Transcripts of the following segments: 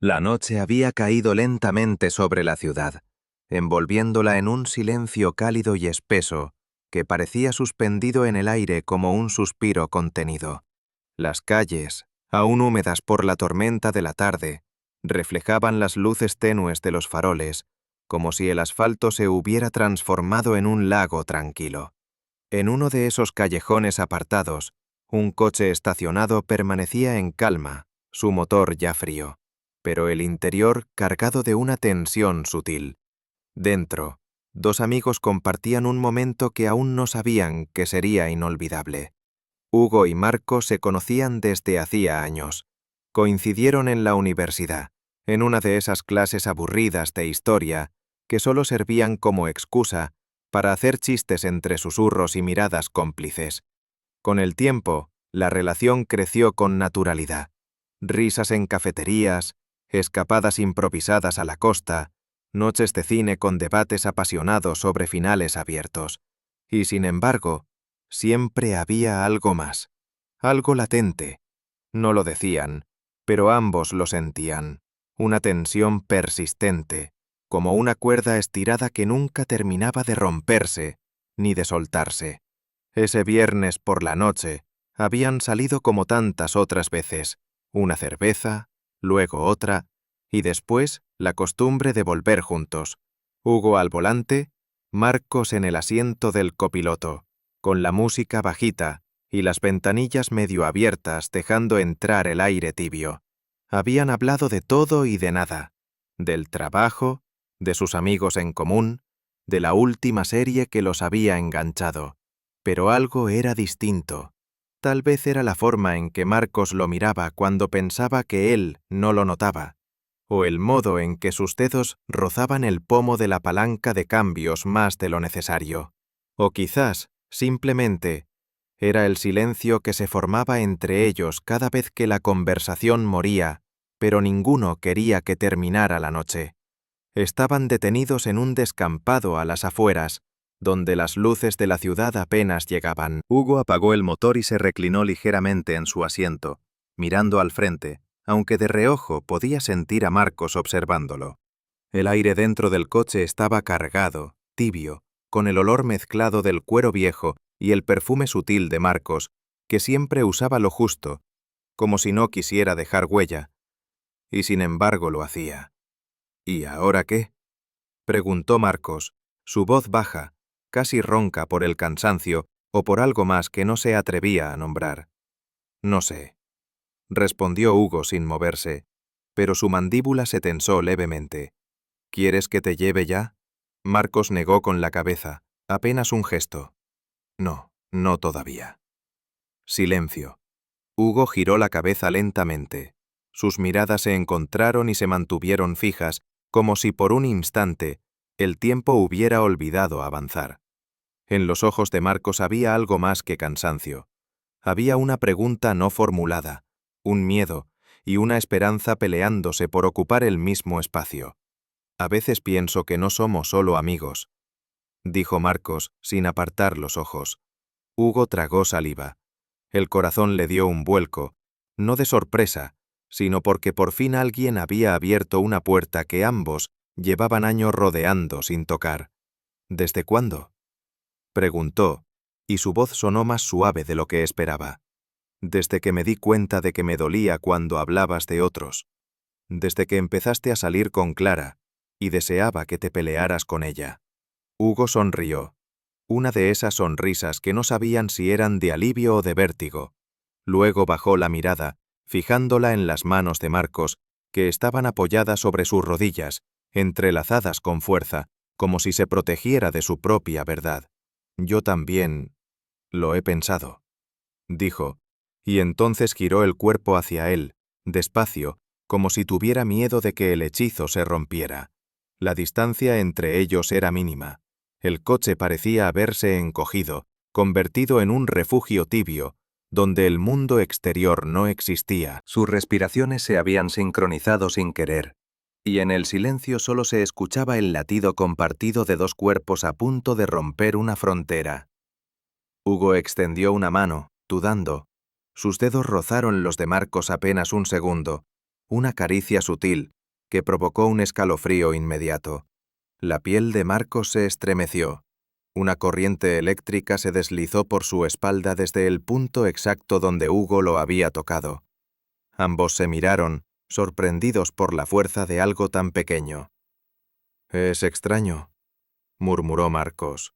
La noche había caído lentamente sobre la ciudad, envolviéndola en un silencio cálido y espeso que parecía suspendido en el aire como un suspiro contenido. Las calles, aún húmedas por la tormenta de la tarde, reflejaban las luces tenues de los faroles, como si el asfalto se hubiera transformado en un lago tranquilo. En uno de esos callejones apartados, un coche estacionado permanecía en calma, su motor ya frío, pero el interior cargado de una tensión sutil. Dentro, dos amigos compartían un momento que aún no sabían que sería inolvidable. Hugo y Marco se conocían desde hacía años. Coincidieron en la universidad, en una de esas clases aburridas de historia que solo servían como excusa para hacer chistes entre susurros y miradas cómplices. Con el tiempo, la relación creció con naturalidad. Risas en cafeterías, escapadas improvisadas a la costa, noches de cine con debates apasionados sobre finales abiertos. Y sin embargo, siempre había algo más, algo latente. No lo decían, pero ambos lo sentían. Una tensión persistente, como una cuerda estirada que nunca terminaba de romperse ni de soltarse. Ese viernes por la noche habían salido como tantas otras veces, una cerveza, luego otra, y después la costumbre de volver juntos. Hugo al volante, Marcos en el asiento del copiloto, con la música bajita y las ventanillas medio abiertas dejando entrar el aire tibio. Habían hablado de todo y de nada, del trabajo, de sus amigos en común, de la última serie que los había enganchado. Pero algo era distinto. Tal vez era la forma en que Marcos lo miraba cuando pensaba que él no lo notaba, o el modo en que sus dedos rozaban el pomo de la palanca de cambios más de lo necesario. O quizás, simplemente, era el silencio que se formaba entre ellos cada vez que la conversación moría, pero ninguno quería que terminara la noche. Estaban detenidos en un descampado a las afueras, donde las luces de la ciudad apenas llegaban. Hugo apagó el motor y se reclinó ligeramente en su asiento, mirando al frente, aunque de reojo podía sentir a Marcos observándolo. El aire dentro del coche estaba cargado, tibio, con el olor mezclado del cuero viejo y el perfume sutil de Marcos, que siempre usaba lo justo, como si no quisiera dejar huella, y sin embargo lo hacía. ¿Y ahora qué?, preguntó Marcos, su voz baja, casi ronca por el cansancio o por algo más que no se atrevía a nombrar. No sé, respondió Hugo sin moverse, pero su mandíbula se tensó levemente. ¿Quieres que te lleve ya? Marcos negó con la cabeza, apenas un gesto. No, no todavía. Silencio. Hugo giró la cabeza lentamente. Sus miradas se encontraron y se mantuvieron fijas, como si por un instante el tiempo hubiera olvidado avanzar. En los ojos de Marcos había algo más que cansancio. Había una pregunta no formulada, un miedo y una esperanza peleándose por ocupar el mismo espacio. A veces pienso que no somos solo amigos, dijo Marcos sin apartar los ojos. Hugo tragó saliva. El corazón le dio un vuelco, no de sorpresa, sino porque por fin alguien había abierto una puerta que ambos llevaban años rodeando sin tocar. ¿Desde cuándo?, preguntó, y su voz sonó más suave de lo que esperaba. Desde que me di cuenta de que me dolía cuando hablabas de otros. Desde que empezaste a salir con Clara, y deseaba que te pelearas con ella. Hugo sonrió. Una de esas sonrisas que no sabían si eran de alivio o de vértigo. Luego bajó la mirada, fijándola en las manos de Marcos, que estaban apoyadas sobre sus rodillas, entrelazadas con fuerza, como si se protegiera de su propia verdad. Yo también lo he pensado, dijo, y entonces giró el cuerpo hacia él, despacio, como si tuviera miedo de que el hechizo se rompiera. La distancia entre ellos era mínima. El coche parecía haberse encogido, convertido en un refugio tibio, donde el mundo exterior no existía. Sus respiraciones se habían sincronizado sin querer, y en el silencio solo se escuchaba el latido compartido de dos cuerpos a punto de romper una frontera. Hugo extendió una mano, dudando. Sus dedos rozaron los de Marcos apenas un segundo, una caricia sutil que provocó un escalofrío inmediato. La piel de Marcos se estremeció. Una corriente eléctrica se deslizó por su espalda desde el punto exacto donde Hugo lo había tocado. Ambos se miraron, sorprendidos por la fuerza de algo tan pequeño. «Es extraño», murmuró Marcos,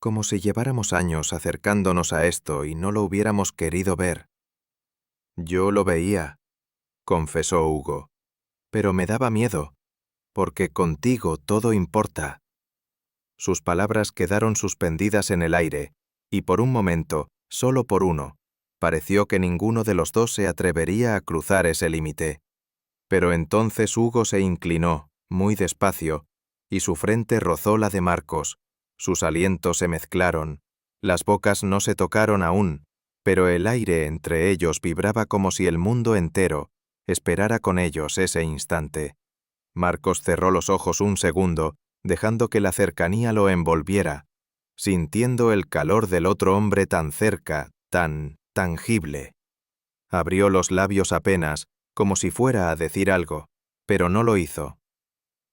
«como si lleváramos años acercándonos a esto y no lo hubiéramos querido ver». «Yo lo veía», confesó Hugo, «pero me daba miedo, porque contigo todo importa». Sus palabras quedaron suspendidas en el aire, y por un momento, solo por uno, pareció que ninguno de los dos se atrevería a cruzar ese límite. Pero entonces Hugo se inclinó, muy despacio, y su frente rozó la de Marcos. Sus alientos se mezclaron. Las bocas no se tocaron aún, pero el aire entre ellos vibraba como si el mundo entero esperara con ellos ese instante. Marcos cerró los ojos un segundo, dejando que la cercanía lo envolviera, sintiendo el calor del otro hombre tan cerca, tan tangible. Abrió los labios apenas, como si fuera a decir algo, pero no lo hizo.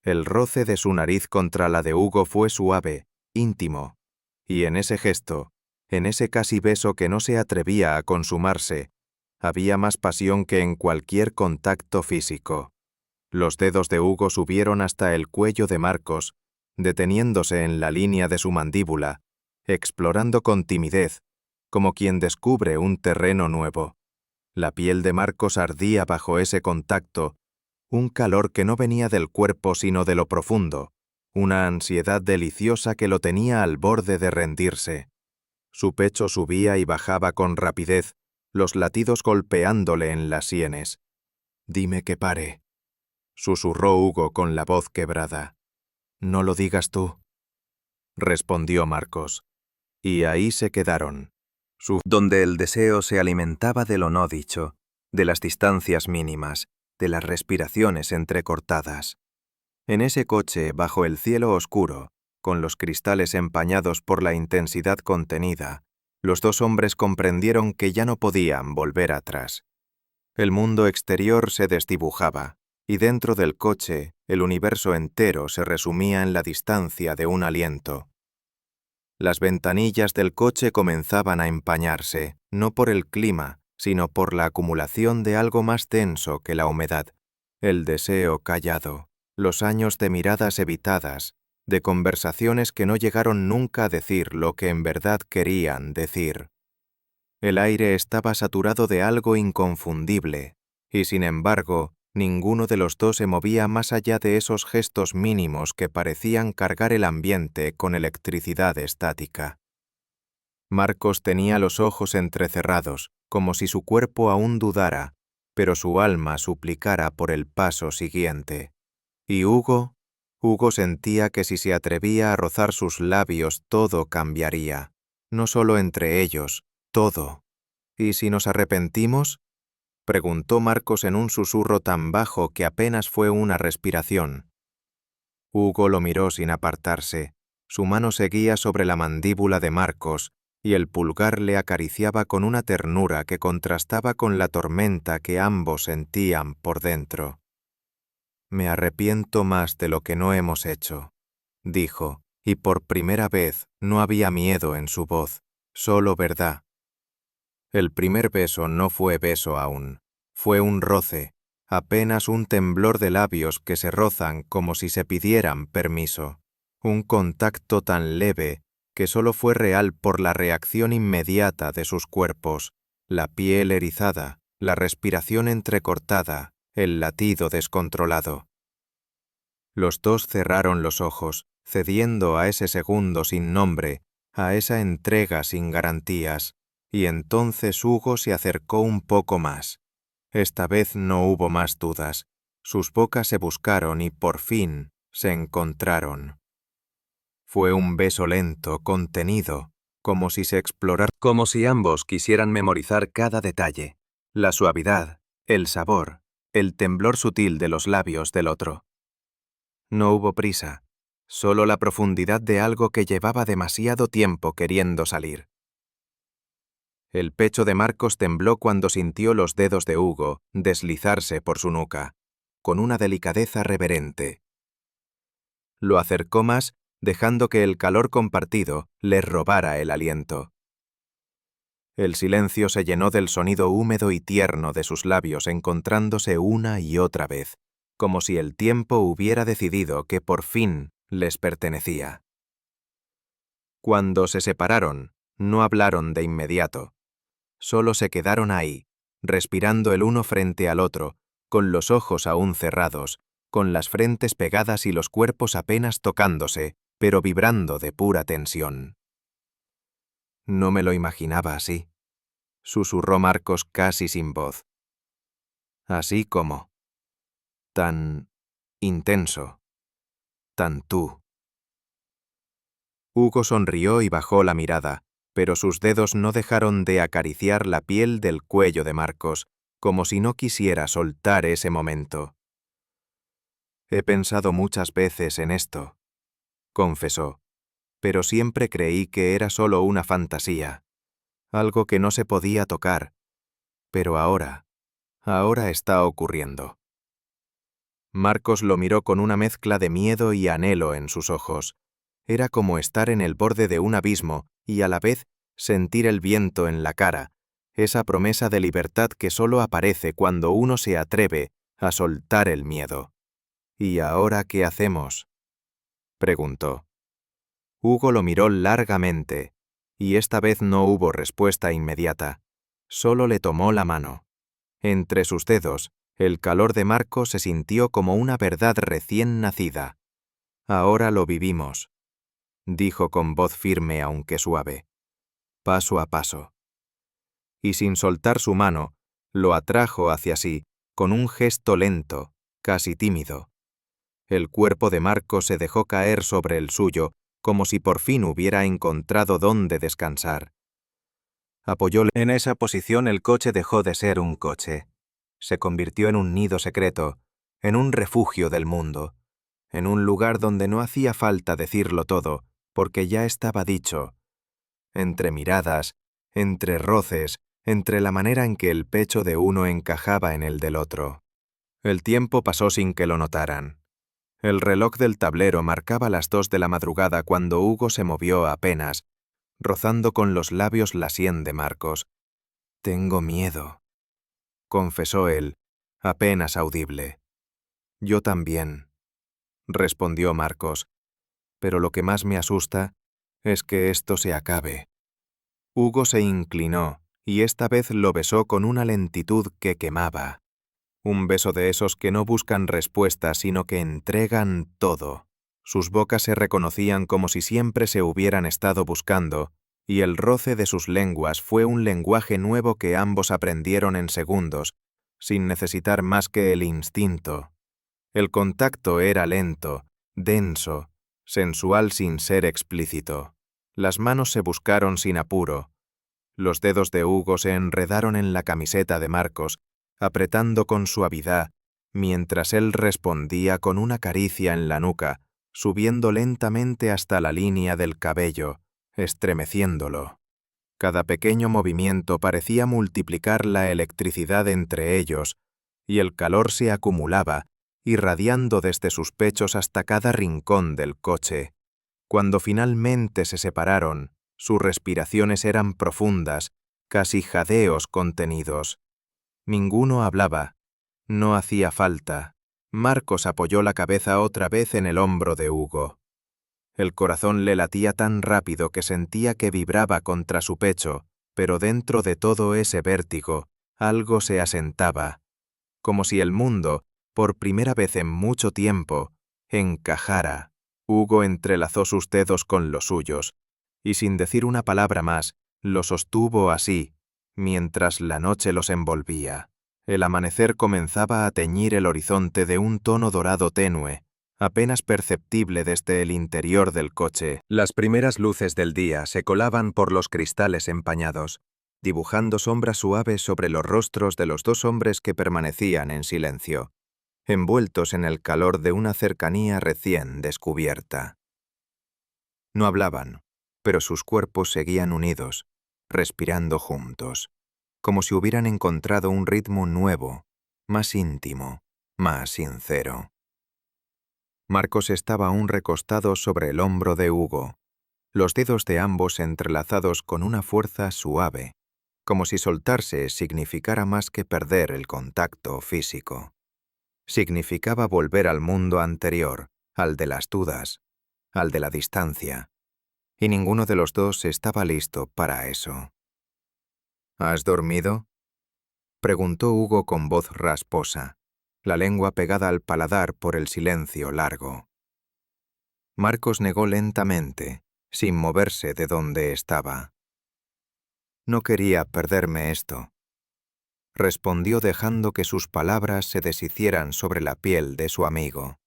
El roce de su nariz contra la de Hugo fue suave, íntimo, y en ese gesto, en ese casi beso que no se atrevía a consumarse, había más pasión que en cualquier contacto físico. Los dedos de Hugo subieron hasta el cuello de Marcos, deteniéndose en la línea de su mandíbula, explorando con timidez, como quien descubre un terreno nuevo. La piel de Marcos ardía bajo ese contacto, un calor que no venía del cuerpo sino de lo profundo, una ansiedad deliciosa que lo tenía al borde de rendirse. Su pecho subía y bajaba con rapidez, los latidos golpeándole en las sienes. «Dime que pare», susurró Hugo con la voz quebrada. «No lo digas tú», respondió Marcos. Y ahí se quedaron, donde el deseo se alimentaba de lo no dicho, de las distancias mínimas, de las respiraciones entrecortadas. En ese coche, bajo el cielo oscuro, con los cristales empañados por la intensidad contenida, los dos hombres comprendieron que ya no podían volver atrás. El mundo exterior se desdibujaba, y dentro del coche, el universo entero se resumía en la distancia de un aliento. Las ventanillas del coche comenzaban a empañarse, no por el clima, sino por la acumulación de algo más denso que la humedad, el deseo callado, los años de miradas evitadas, de conversaciones que no llegaron nunca a decir lo que en verdad querían decir. El aire estaba saturado de algo inconfundible, y sin embargo, ninguno de los dos se movía más allá de esos gestos mínimos que parecían cargar el ambiente con electricidad estática. Marcos tenía los ojos entrecerrados, como si su cuerpo aún dudara, pero su alma suplicara por el paso siguiente. Y Hugo sentía que si se atrevía a rozar sus labios todo cambiaría, no solo entre ellos, todo. ¿Y si nos arrepentimos?, preguntó Marcos en un susurro tan bajo que apenas fue una respiración. Hugo lo miró sin apartarse. Su mano seguía sobre la mandíbula de Marcos, y el pulgar le acariciaba con una ternura que contrastaba con la tormenta que ambos sentían por dentro. «Me arrepiento más de lo que no hemos hecho», dijo, y por primera vez no había miedo en su voz, solo verdad. El primer beso no fue beso aún, fue un roce, apenas un temblor de labios que se rozan como si se pidieran permiso, un contacto tan leve que solo fue real por la reacción inmediata de sus cuerpos, la piel erizada, la respiración entrecortada, el latido descontrolado. Los dos cerraron los ojos, cediendo a ese segundo sin nombre, a esa entrega sin garantías, y entonces Hugo se acercó un poco más. Esta vez no hubo más dudas. Sus bocas se buscaron y por fin se encontraron. Fue un beso lento, contenido, como si se explorara, como si ambos quisieran memorizar cada detalle, la suavidad, el sabor, el temblor sutil de los labios del otro. No hubo prisa, solo la profundidad de algo que llevaba demasiado tiempo queriendo salir. El pecho de Marcos tembló cuando sintió los dedos de Hugo deslizarse por su nuca. con una delicadeza reverente. Lo acercó más, dejando que el calor compartido le robara el aliento. El silencio se llenó del sonido húmedo y tierno de sus labios encontrándose una y otra vez, como si el tiempo hubiera decidido que por fin les pertenecía. Cuando se separaron, no hablaron de inmediato. Solo se quedaron ahí, respirando el uno frente al otro, con los ojos aún cerrados, con las frentes pegadas y los cuerpos apenas tocándose, pero vibrando de pura tensión. No me lo imaginaba así, susurró Marcos casi sin voz. Así como. Tan intenso. Tan tú. Hugo sonrió y bajó la mirada, pero sus dedos no dejaron de acariciar la piel del cuello de Marcos, como si no quisiera soltar ese momento. He pensado muchas veces en esto, confesó, pero siempre creí que era solo una fantasía, algo que no se podía tocar, pero ahora está ocurriendo. Marcos lo miró con una mezcla de miedo y anhelo en sus ojos. Era como estar en el borde de un abismo y a la vez sentir el viento en la cara, esa promesa de libertad que solo aparece cuando uno se atreve a soltar el miedo. ¿Y ahora qué hacemos?, preguntó. Hugo lo miró largamente, y esta vez no hubo respuesta inmediata. Solo le tomó la mano. Entre sus dedos, el calor de Marcos se sintió como una verdad recién nacida. Ahora lo vivimos, dijo con voz firme aunque suave, paso a paso. Y sin soltar su mano, lo atrajo hacia sí, con un gesto lento, casi tímido. El cuerpo de Marcos se dejó caer sobre el suyo, como si por fin hubiera encontrado dónde descansar. Apoyóle. En esa posición el coche dejó de ser un coche. Se convirtió en un nido secreto, en un refugio del mundo, en un lugar donde no hacía falta decirlo todo, porque ya estaba dicho. Entre miradas, entre roces, entre la manera en que el pecho de uno encajaba en el del otro. El tiempo pasó sin que lo notaran. El reloj del tablero marcaba las 2 de la madrugada cuando Hugo se movió apenas, rozando con los labios la sien de Marcos. «Tengo miedo», confesó él, apenas audible. «Yo también», respondió Marcos, «pero lo que más me asusta es que esto se acabe». Hugo se inclinó, y esta vez lo besó con una lentitud que quemaba. Un beso de esos que no buscan respuesta, sino que entregan todo. Sus bocas se reconocían como si siempre se hubieran estado buscando, y el roce de sus lenguas fue un lenguaje nuevo que ambos aprendieron en segundos, sin necesitar más que el instinto. El contacto era lento, denso, sensual sin ser explícito. Las manos se buscaron sin apuro. Los dedos de Hugo se enredaron en la camiseta de Marcos, apretando con suavidad, mientras él respondía con una caricia en la nuca, subiendo lentamente hasta la línea del cabello, estremeciéndolo. Cada pequeño movimiento parecía multiplicar la electricidad entre ellos, y el calor se acumulaba, irradiando desde sus pechos hasta cada rincón del coche. Cuando finalmente se separaron, sus respiraciones eran profundas, casi jadeos contenidos. Ninguno hablaba. No hacía falta. Marcos apoyó la cabeza otra vez en el hombro de Hugo. El corazón le latía tan rápido que sentía que vibraba contra su pecho, pero dentro de todo ese vértigo, algo se asentaba, como si el mundo, por primera vez en mucho tiempo, encajara. Hugo entrelazó sus dedos con los suyos, y sin decir una palabra más, lo sostuvo así, mientras la noche los envolvía. El amanecer comenzaba a teñir el horizonte de un tono dorado tenue, apenas perceptible desde el interior del coche. Las primeras luces del día se colaban por los cristales empañados, dibujando sombras suaves sobre los rostros de los 2 hombres que permanecían en silencio, envueltos en el calor de una cercanía recién descubierta. No hablaban, pero sus cuerpos seguían unidos, respirando juntos, como si hubieran encontrado un ritmo nuevo, más íntimo, más sincero. Marcos estaba aún recostado sobre el hombro de Hugo, los dedos de ambos entrelazados con una fuerza suave, como si soltarse significara más que perder el contacto físico. Significaba volver al mundo anterior, al de las dudas, al de la distancia, y ninguno de los dos estaba listo para eso. ¿Has dormido?, preguntó Hugo con voz rasposa, la lengua pegada al paladar por el silencio largo. Marcos negó lentamente, sin moverse de donde estaba. No quería perderme esto, respondió dejando que sus palabras se deshicieran sobre la piel de su amigo.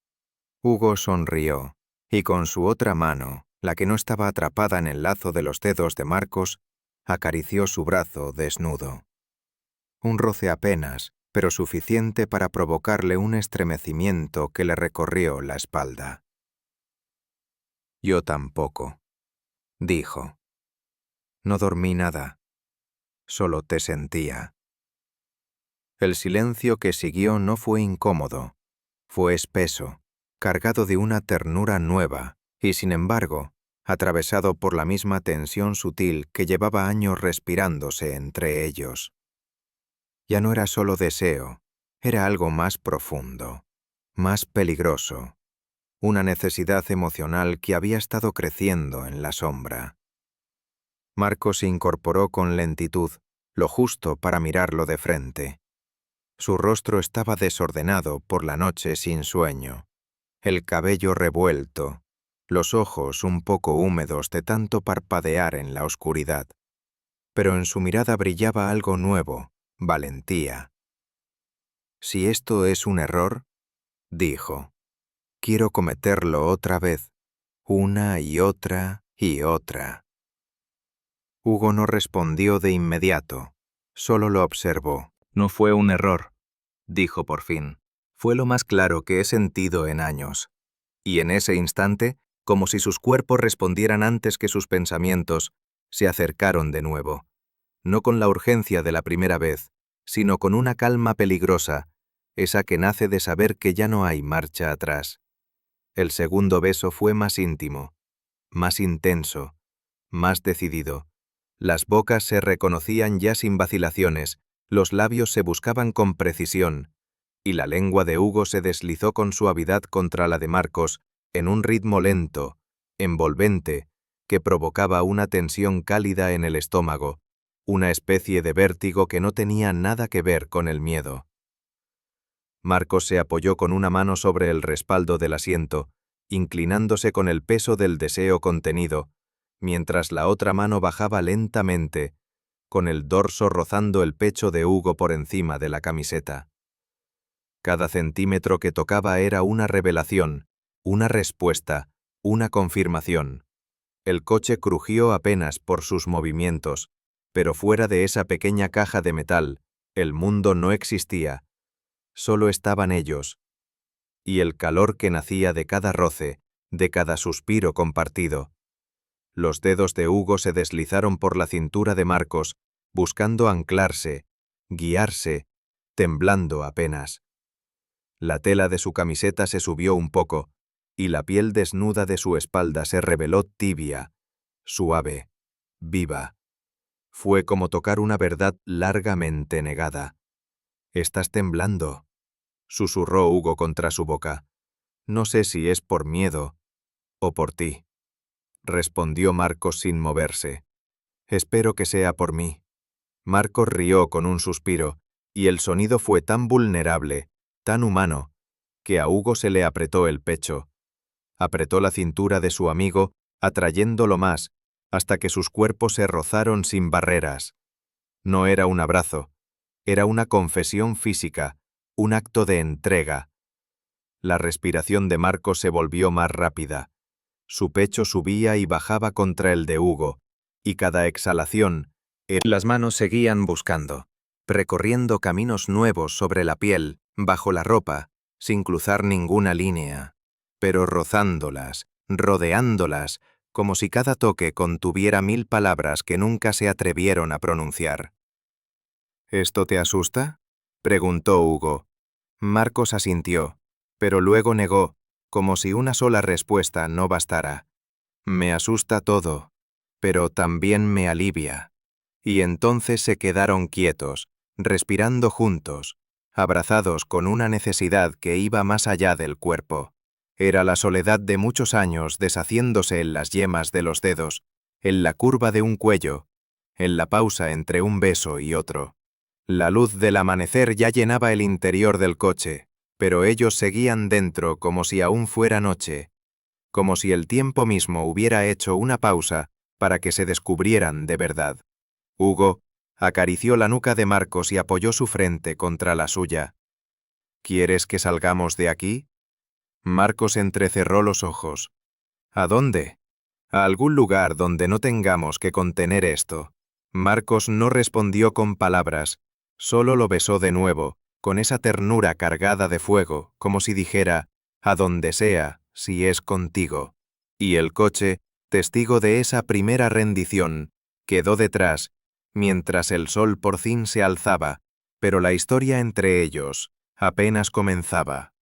Hugo sonrió, y con su otra mano, la que no estaba atrapada en el lazo de los dedos de Marcos, acarició su brazo desnudo. Un roce apenas, pero suficiente para provocarle un estremecimiento que le recorrió la espalda. Yo tampoco, dijo. No dormí nada, solo te sentía. El silencio que siguió no fue incómodo, fue espeso, cargado de una ternura nueva y, sin embargo, atravesado por la misma tensión sutil que llevaba años respirándose entre ellos. Ya no era solo deseo, era algo más profundo, más peligroso, una necesidad emocional que había estado creciendo en la sombra. Marcos se incorporó con lentitud, lo justo para mirarlo de frente. Su rostro estaba desordenado por la noche sin sueño, el cabello revuelto, los ojos un poco húmedos de tanto parpadear en la oscuridad. Pero en su mirada brillaba algo nuevo, valentía. Si esto es un error, dijo, quiero cometerlo otra vez, una y otra y otra. Hugo no respondió de inmediato, solo lo observó. No fue un error, dijo por fin. Fue lo más claro que he sentido en años. Y en ese instante, como si sus cuerpos respondieran antes que sus pensamientos, se acercaron de nuevo. No con la urgencia de la primera vez, sino con una calma peligrosa, esa que nace de saber que ya no hay marcha atrás. El segundo beso fue más íntimo, más intenso, más decidido. Las bocas se reconocían ya sin vacilaciones, los labios se buscaban con precisión, y la lengua de Hugo se deslizó con suavidad contra la de Marcos en un ritmo lento, envolvente, que provocaba una tensión cálida en el estómago, una especie de vértigo que no tenía nada que ver con el miedo. Marcos se apoyó con una mano sobre el respaldo del asiento, inclinándose con el peso del deseo contenido, mientras la otra mano bajaba lentamente, con el dorso rozando el pecho de Hugo por encima de la camiseta. Cada centímetro que tocaba era una revelación, una respuesta, una confirmación. El coche crujió apenas por sus movimientos, pero fuera de esa pequeña caja de metal, el mundo no existía. Solo estaban ellos. Y el calor que nacía de cada roce, de cada suspiro compartido. Los dedos de Hugo se deslizaron por la cintura de Marcos, buscando anclarse, guiarse, temblando apenas. La tela de su camiseta se subió un poco, y la piel desnuda de su espalda se reveló tibia, suave, viva. Fue como tocar una verdad largamente negada. «Estás temblando», susurró Hugo contra su boca. «No sé si es por miedo o por ti», respondió Marcos sin moverse. «Espero que sea por mí». Marcos rió con un suspiro, y el sonido fue tan vulnerable, tan humano, que a Hugo se le apretó el pecho. Apretó la cintura de su amigo, atrayéndolo más, hasta que sus cuerpos se rozaron sin barreras. No era un abrazo, era una confesión física, un acto de entrega. La respiración de Marcos se volvió más rápida. Su pecho subía y bajaba contra el de Hugo, y cada exhalación, las manos seguían buscando, recorriendo caminos nuevos sobre la piel, bajo la ropa, sin cruzar ninguna línea, pero rozándolas, rodeándolas, como si cada toque contuviera 1000 palabras que nunca se atrevieron a pronunciar. «¿Esto te asusta?», preguntó Hugo. Marcos asintió, pero luego negó, como si una sola respuesta no bastara. Me asusta todo, pero también me alivia. Y entonces se quedaron quietos, respirando juntos, abrazados con una necesidad que iba más allá del cuerpo. Era la soledad de muchos años deshaciéndose en las yemas de los dedos, en la curva de un cuello, en la pausa entre un beso y otro. La luz del amanecer ya llenaba el interior del coche, pero ellos seguían dentro como si aún fuera noche, como si el tiempo mismo hubiera hecho una pausa para que se descubrieran de verdad. Hugo acarició la nuca de Marcos y apoyó su frente contra la suya. ¿Quieres que salgamos de aquí? Marcos entrecerró los ojos. ¿A dónde? A algún lugar donde no tengamos que contener esto. Marcos no respondió con palabras, solo lo besó de nuevo, con esa ternura cargada de fuego, como si dijera, a donde sea, si es contigo. Y el coche, testigo de esa primera rendición, quedó detrás, mientras el sol por fin se alzaba, pero la historia entre ellos apenas comenzaba.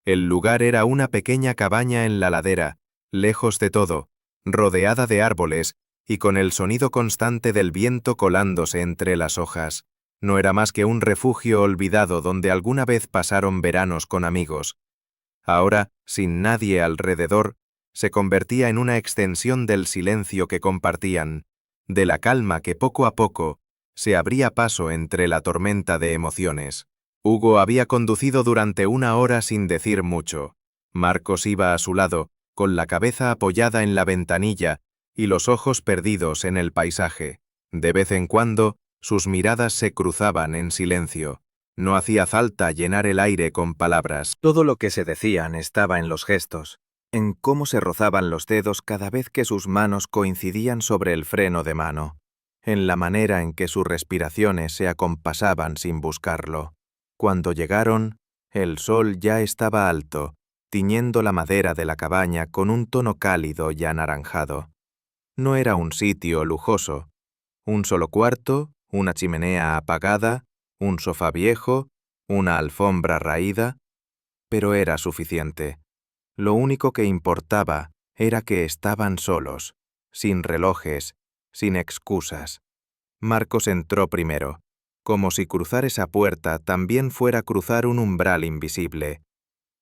El lugar era una pequeña cabaña en la ladera, lejos de todo, rodeada de árboles y con el sonido constante del viento colándose entre las hojas. No era más que un refugio olvidado donde alguna vez pasaron veranos con amigos. Ahora, sin nadie alrededor, se convertía en una extensión del silencio que compartían, de la calma que poco a poco se abría paso entre la tormenta de emociones. Hugo había conducido durante 1 hora sin decir mucho. Marcos iba a su lado, con la cabeza apoyada en la ventanilla y los ojos perdidos en el paisaje. De vez en cuando, sus miradas se cruzaban en silencio. No hacía falta llenar el aire con palabras. Todo lo que se decían estaba en los gestos, en cómo se rozaban los dedos cada vez que sus manos coincidían sobre el freno de mano, en la manera en que sus respiraciones se acompasaban sin buscarlo. Cuando llegaron, el sol ya estaba alto, tiñendo la madera de la cabaña con un tono cálido y anaranjado. No era un sitio lujoso. Un solo cuarto, una chimenea apagada, un sofá viejo, una alfombra raída, pero era suficiente. Lo único que importaba era que estaban solos, sin relojes, sin excusas. Marcos entró primero, como si cruzar esa puerta también fuera cruzar un umbral invisible.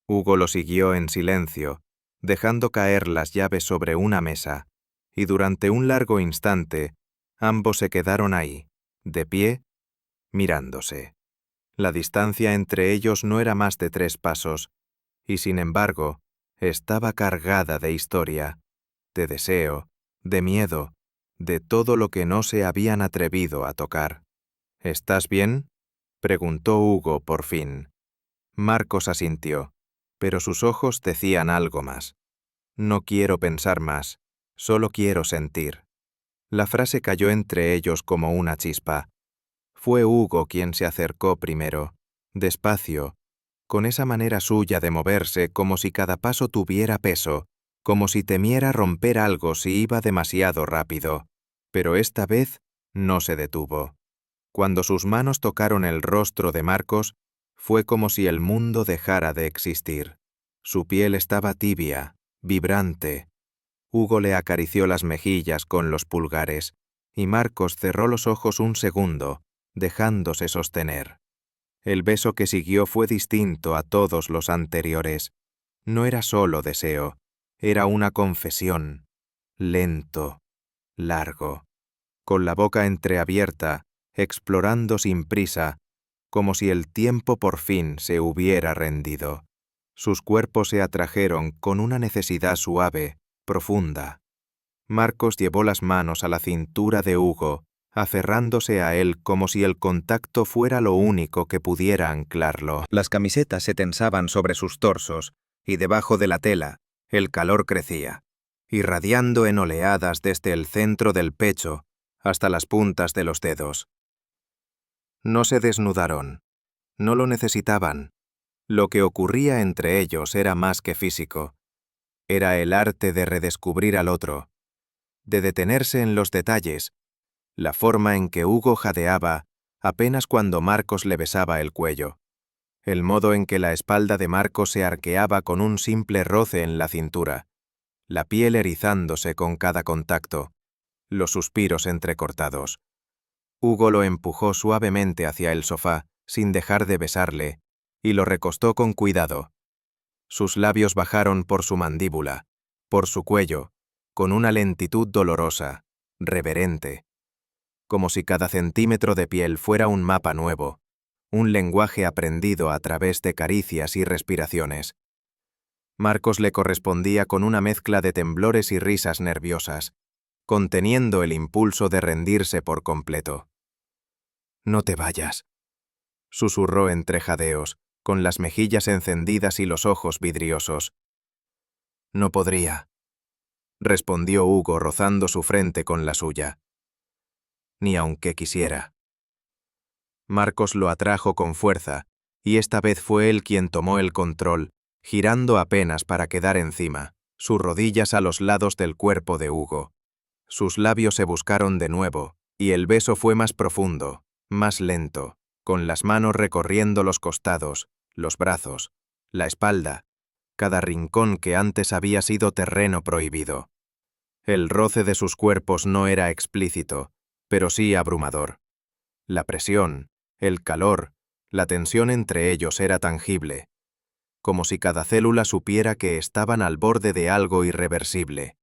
Hugo lo siguió en silencio, dejando caer las llaves sobre una mesa, y durante un largo instante, ambos se quedaron ahí, de pie, mirándose. La distancia entre ellos no era más de 3 pasos, y sin embargo, estaba cargada de historia, de deseo, de miedo, de todo lo que no se habían atrevido a tocar. ¿Estás bien?, preguntó Hugo por fin. Marcos asintió, pero sus ojos decían algo más. No quiero pensar más, solo quiero sentir. La frase cayó entre ellos como una chispa. Fue Hugo quien se acercó primero, despacio, con esa manera suya de moverse como si cada paso tuviera peso, como si temiera romper algo si iba demasiado rápido. Pero esta vez no se detuvo. Cuando sus manos tocaron el rostro de Marcos, fue como si el mundo dejara de existir. Su piel estaba tibia, vibrante. Hugo le acarició las mejillas con los pulgares, y Marcos cerró los ojos un segundo, dejándose sostener. El beso que siguió fue distinto a todos los anteriores. No era solo deseo, era una confesión. Lento, largo, con la boca entreabierta, explorando sin prisa, como si el tiempo por fin se hubiera rendido. Sus cuerpos se atrajeron con una necesidad suave, profunda. Marcos llevó las manos a la cintura de Hugo, aferrándose a él como si el contacto fuera lo único que pudiera anclarlo. Las camisetas se tensaban sobre sus torsos, y debajo de la tela, el calor crecía, irradiando en oleadas desde el centro del pecho hasta las puntas de los dedos. No se desnudaron. No lo necesitaban. Lo que ocurría entre ellos era más que físico. Era el arte de redescubrir al otro, de detenerse en los detalles, la forma en que Hugo jadeaba apenas cuando Marcos le besaba el cuello, El modo en que la espalda de Marcos se arqueaba con un simple roce en la cintura, la piel erizándose con cada contacto, los suspiros entrecortados. Hugo lo empujó suavemente hacia el sofá, sin dejar de besarle, y lo recostó con cuidado. Sus labios bajaron por su mandíbula, por su cuello, con una lentitud dolorosa, reverente, como si cada centímetro de piel fuera un mapa nuevo, un lenguaje aprendido a través de caricias y respiraciones. Marcos le correspondía con una mezcla de temblores y risas nerviosas, conteniendo el impulso de rendirse por completo. «No te vayas», susurró entre jadeos, con las mejillas encendidas y los ojos vidriosos. «No podría», respondió Hugo rozando su frente con la suya. «Ni aunque quisiera». Marcos lo atrajo con fuerza, y esta vez fue él quien tomó el control, girando apenas para quedar encima, sus rodillas a los lados del cuerpo de Hugo. Sus labios se buscaron de nuevo, y el beso fue más profundo, más lento, con las manos recorriendo los costados, los brazos, la espalda, cada rincón que antes había sido terreno prohibido. El roce de sus cuerpos no era explícito, pero sí abrumador. La presión, el calor, la tensión entre ellos era tangible, como si cada célula supiera que estaban al borde de algo irreversible.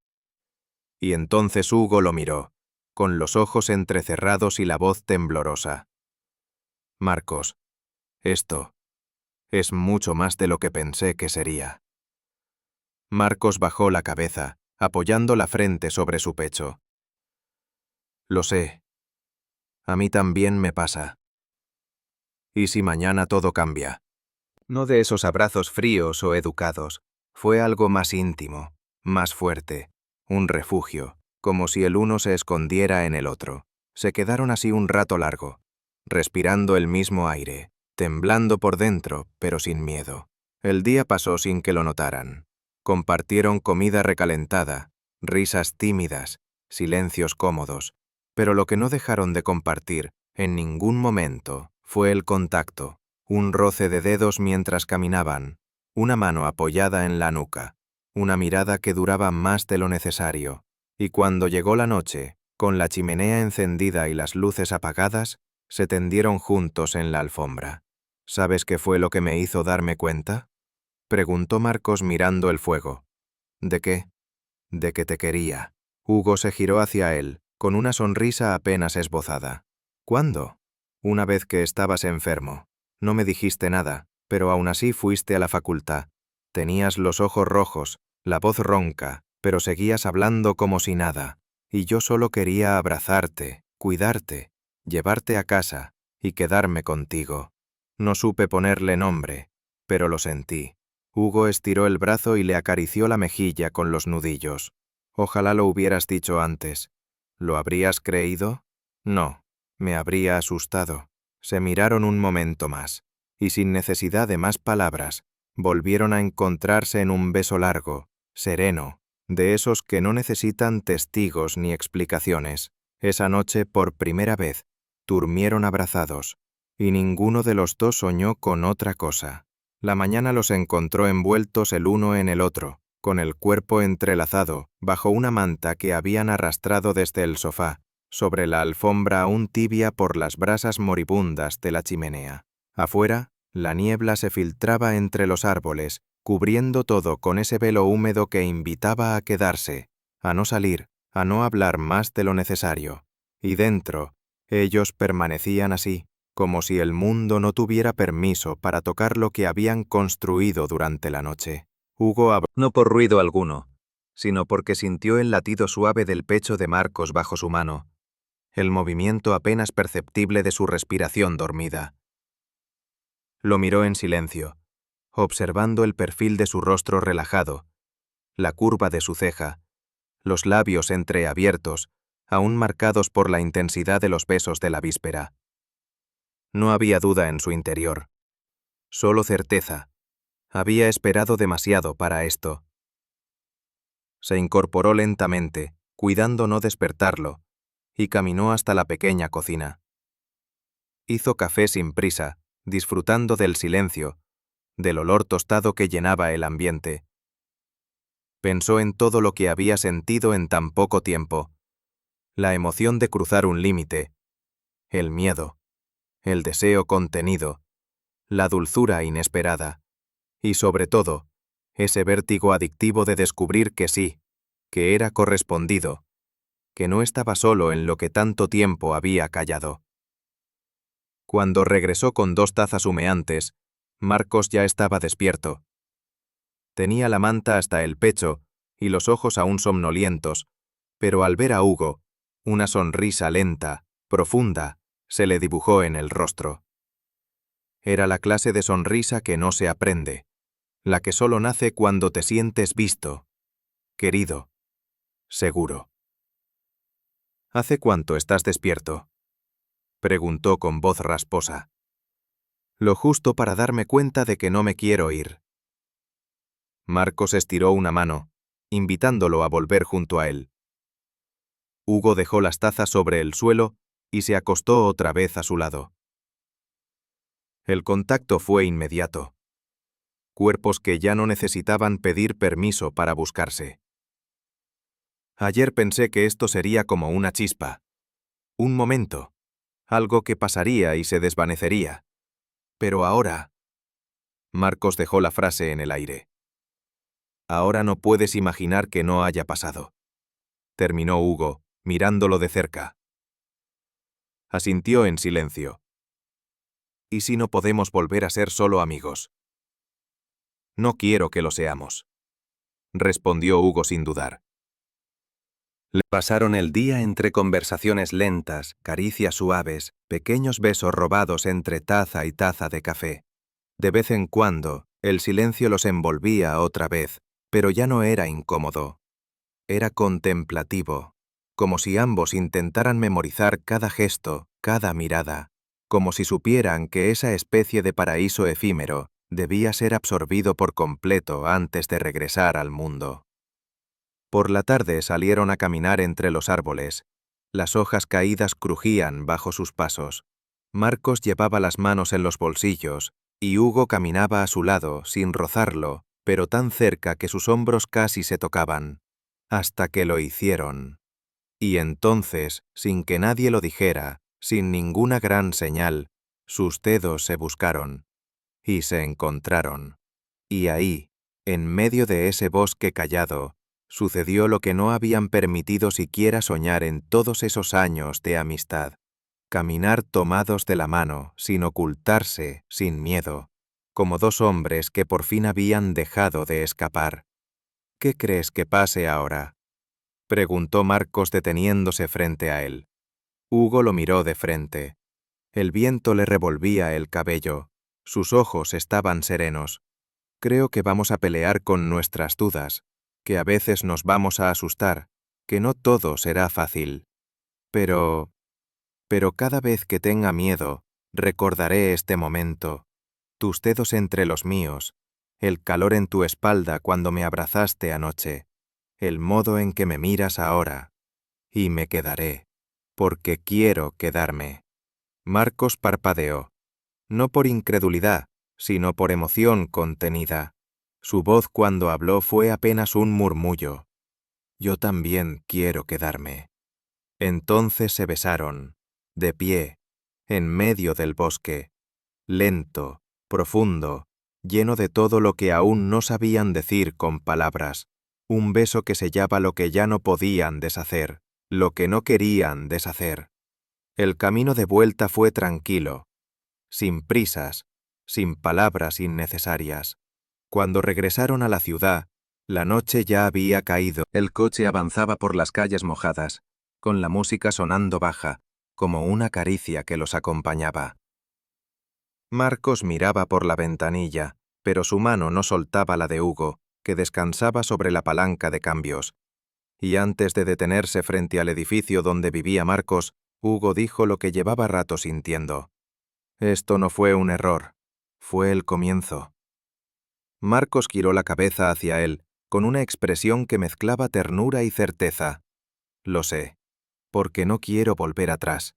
Y entonces Hugo lo miró, con los ojos entrecerrados y la voz temblorosa. «Marcos, esto es mucho más de lo que pensé que sería». Marcos bajó la cabeza, apoyando la frente sobre su pecho. «Lo sé. A mí también me pasa. ¿Y si mañana todo cambia?» No de esos abrazos fríos o educados. Fue algo más íntimo, más fuerte, un refugio, como si el uno se escondiera en el otro. Se quedaron así un rato largo, respirando el mismo aire, temblando por dentro, pero sin miedo. El día pasó sin que lo notaran. Compartieron comida recalentada, risas tímidas, silencios cómodos, pero lo que no dejaron de compartir, en ningún momento, fue el contacto. Un roce de dedos mientras caminaban, una mano apoyada en la nuca, una mirada que duraba más de lo necesario, y cuando llegó la noche, con la chimenea encendida y las luces apagadas, se tendieron juntos en la alfombra. ¿Sabes qué fue lo que me hizo darme cuenta?, preguntó Marcos mirando el fuego. ¿De qué? De que te quería. Hugo se giró hacia él, con una sonrisa apenas esbozada. ¿Cuándo? Una vez que estabas enfermo. No me dijiste nada, pero aún así fuiste a la facultad. Tenías los ojos rojos, la voz ronca, pero seguías hablando como si nada. Y yo solo quería abrazarte, cuidarte, llevarte a casa y quedarme contigo. No supe ponerle nombre, pero lo sentí. Hugo estiró el brazo y le acarició la mejilla con los nudillos. Ojalá lo hubieras dicho antes. ¿Lo habrías creído? No, me habría asustado. Se miraron un momento más, y sin necesidad de más palabras, volvieron a encontrarse en un beso largo, sereno, de esos que no necesitan testigos ni explicaciones. Esa noche, por primera vez, durmieron abrazados, y ninguno de los dos soñó con otra cosa. La mañana los encontró envueltos el uno en el otro, con el cuerpo entrelazado, bajo una manta que habían arrastrado desde el sofá, sobre la alfombra aún tibia por las brasas moribundas de la chimenea. Afuera, la niebla se filtraba entre los árboles, cubriendo todo con ese velo húmedo que invitaba a quedarse, a no salir, a no hablar más de lo necesario. Y dentro, ellos permanecían así, como si el mundo no tuviera permiso para tocar lo que habían construido durante la noche. Hugo abrió, no por ruido alguno, sino porque sintió el latido suave del pecho de Marcos bajo su mano, el movimiento apenas perceptible de su respiración dormida. Lo miró en silencio, observando el perfil de su rostro relajado, la curva de su ceja, los labios entreabiertos, aún marcados por la intensidad de los besos de la víspera. No había duda en su interior, solo certeza. Había esperado demasiado para esto. Se incorporó lentamente, cuidando no despertarlo, y caminó hasta la pequeña cocina. Hizo café sin prisa, disfrutando del silencio, del olor tostado que llenaba el ambiente. Pensó en todo lo que había sentido en tan poco tiempo. La emoción de cruzar un límite, el miedo, el deseo contenido, la dulzura inesperada, y sobre todo, ese vértigo adictivo de descubrir que sí, que era correspondido, que no estaba solo en lo que tanto tiempo había callado. Cuando regresó con 2 tazas humeantes, Marcos ya estaba despierto. Tenía la manta hasta el pecho y los ojos aún somnolientos, pero al ver a Hugo, una sonrisa lenta, profunda, se le dibujó en el rostro. Era la clase de sonrisa que no se aprende, la que solo nace cuando te sientes visto, querido, seguro. ¿Hace cuánto estás despierto?, preguntó con voz rasposa. Lo justo para darme cuenta de que no me quiero ir. Marcos estiró una mano, invitándolo a volver junto a él. Hugo dejó las tazas sobre el suelo y se acostó otra vez a su lado. El contacto fue inmediato. Cuerpos que ya no necesitaban pedir permiso para buscarse. Ayer pensé que esto sería como una chispa. Un momento. Algo que pasaría y se desvanecería. Pero ahora... Marcos dejó la frase en el aire. Ahora no puedes imaginar que no haya pasado. Terminó Hugo, mirándolo de cerca. Asintió en silencio. ¿Y si no podemos volver a ser solo amigos? No quiero que lo seamos, respondió Hugo sin dudar. Le pasaron el día entre conversaciones lentas, caricias suaves, pequeños besos robados entre taza y taza de café. De vez en cuando, el silencio los envolvía otra vez, pero ya no era incómodo. Era contemplativo, como si ambos intentaran memorizar cada gesto, cada mirada, como si supieran que esa especie de paraíso efímero debía ser absorbido por completo antes de regresar al mundo. Por la tarde salieron a caminar entre los árboles. Las hojas caídas crujían bajo sus pasos. Marcos llevaba las manos en los bolsillos, y Hugo caminaba a su lado, sin rozarlo, pero tan cerca que sus hombros casi se tocaban. Hasta que lo hicieron. Y entonces, sin que nadie lo dijera, sin ninguna gran señal, sus dedos se buscaron. Y se encontraron. Y ahí, en medio de ese bosque callado, sucedió lo que no habían permitido siquiera soñar en todos esos años de amistad. Caminar tomados de la mano, sin ocultarse, sin miedo, como 2 hombres que por fin habían dejado de escapar. ¿Qué crees que pase ahora?, preguntó Marcos deteniéndose frente a él. Hugo lo miró de frente. El viento le revolvía el cabello. Sus ojos estaban serenos. Creo que vamos a pelear con nuestras dudas, que a veces nos vamos a asustar, que no todo será fácil. Pero cada vez que tenga miedo, recordaré este momento, tus dedos entre los míos, el calor en tu espalda cuando me abrazaste anoche, el modo en que me miras ahora, y me quedaré, porque quiero quedarme. Marcos parpadeó, no por incredulidad, sino por emoción contenida. Su voz cuando habló fue apenas un murmullo. Yo también quiero quedarme. Entonces se besaron, de pie, en medio del bosque, lento, profundo, lleno de todo lo que aún no sabían decir con palabras. Un beso que sellaba lo que ya no podían deshacer, lo que no querían deshacer. El camino de vuelta fue tranquilo, sin prisas, sin palabras innecesarias. Cuando regresaron a la ciudad, la noche ya había caído. El coche avanzaba por las calles mojadas, con la música sonando baja, como una caricia que los acompañaba. Marcos miraba por la ventanilla, pero su mano no soltaba la de Hugo, que descansaba sobre la palanca de cambios. Y antes de detenerse frente al edificio donde vivía Marcos, Hugo dijo lo que llevaba rato sintiendo. Esto no fue un error, fue el comienzo. Marcos giró la cabeza hacia él, con una expresión que mezclaba ternura y certeza. Lo sé, porque no quiero volver atrás.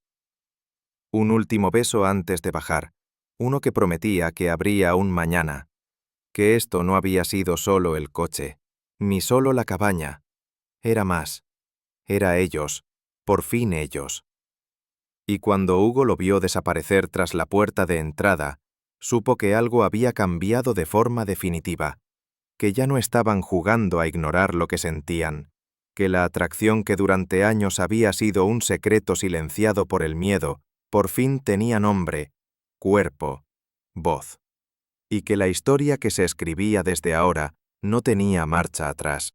Un último beso antes de bajar, uno que prometía que habría un mañana, que esto no había sido solo el coche, ni solo la cabaña, era más, era ellos, por fin ellos. Y cuando Hugo lo vio desaparecer tras la puerta de entrada, supo que algo había cambiado de forma definitiva, que ya no estaban jugando a ignorar lo que sentían, que la atracción que durante años había sido un secreto silenciado por el miedo, por fin tenía nombre, cuerpo, voz, y que la historia que se escribía desde ahora no tenía marcha atrás.